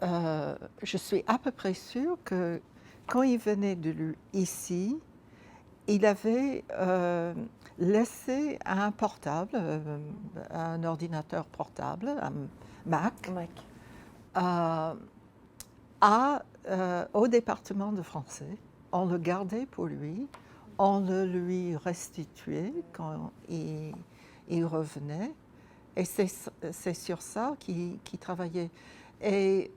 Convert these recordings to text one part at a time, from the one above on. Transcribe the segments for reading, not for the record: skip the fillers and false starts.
je suis à peu près sûre que quand il venait ici, il avait laissé un portable, un ordinateur portable, un Mac, Mac. euh, au département de français. On le gardait pour lui, on le lui restituait quand il revenait. Et c'est sur ça qu'il travaillait. Et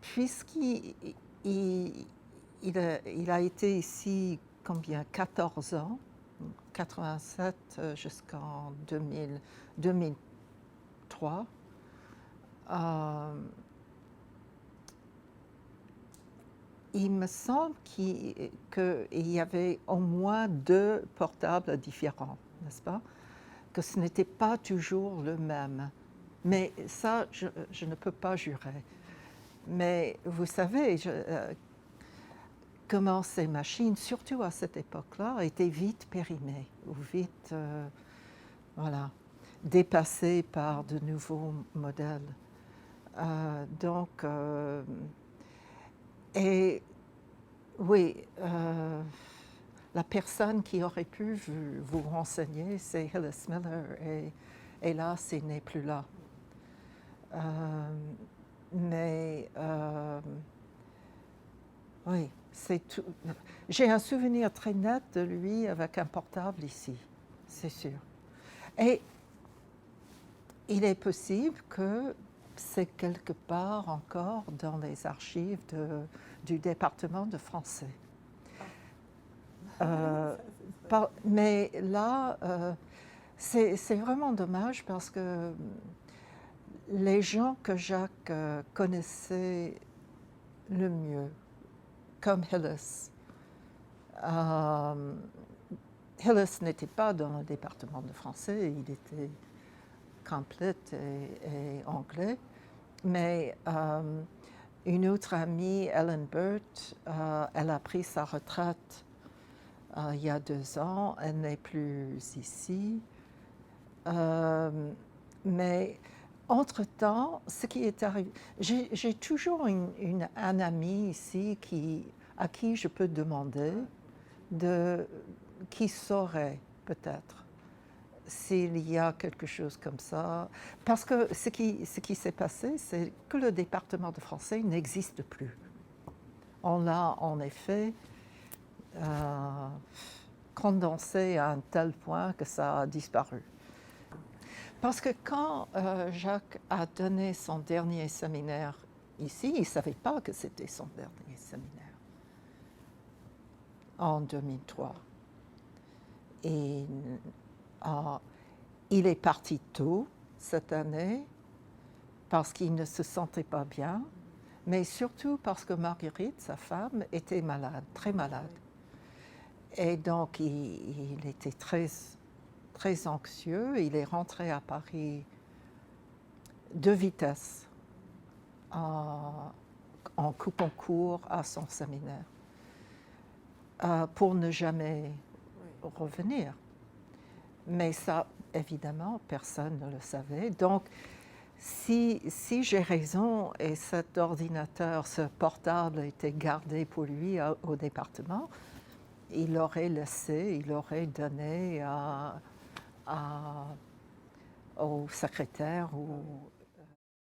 puisqu'il il, il a été ici combien 14 ans, 87 jusqu'en 2003, il me semble qu'il y avait au moins 2 portables différents, n'est-ce pas? Que ce n'était pas toujours le même. Mais ça, je ne peux pas jurer. Mais vous savez, comment ces machines, surtout à cette époque-là, étaient vite périmées, ou vite, voilà, dépassées par de nouveaux modèles. Donc, et oui, la personne qui aurait pu vous renseigner, c'est Hillis Miller, et hélas, il n'est plus là. Mais oui, c'est tout. J'ai un souvenir très net de lui avec un portable ici, c'est sûr. Et il est possible que c'est quelque part encore dans les archives du département de français. Mais là, c'est vraiment dommage parce que les gens que Jacques connaissait le mieux, comme Hillis, Hillis n'était pas dans le département de français, il était complet et anglais, mais une autre amie, Ellen Burt, elle a pris sa retraite il y a 2 ans, elle n'est plus ici. Mais entre-temps, ce qui est arrivé, j'ai toujours un ami ici à qui je peux demander, qui saurait peut-être s'il y a quelque chose comme ça. Parce que ce qui s'est passé, c'est que le département de français n'existe plus. On l'a en effet condensé à un tel point que ça a disparu. Parce que quand Jacques a donné son dernier séminaire ici, il ne savait pas que c'était son dernier séminaire, en 2003. Et il est parti tôt cette année parce qu'il ne se sentait pas bien, mais surtout parce que Marguerite, sa femme, était malade, très malade. Et donc, il était très, très anxieux. Il est rentré à Paris de vitesse en coupant court à son séminaire pour ne jamais revenir. Mais ça, évidemment, personne ne le savait. Donc, si j'ai raison et cet ordinateur, ce portable était gardé pour lui au département, il l'aurait laissé, il l'aurait donné au secrétaire ou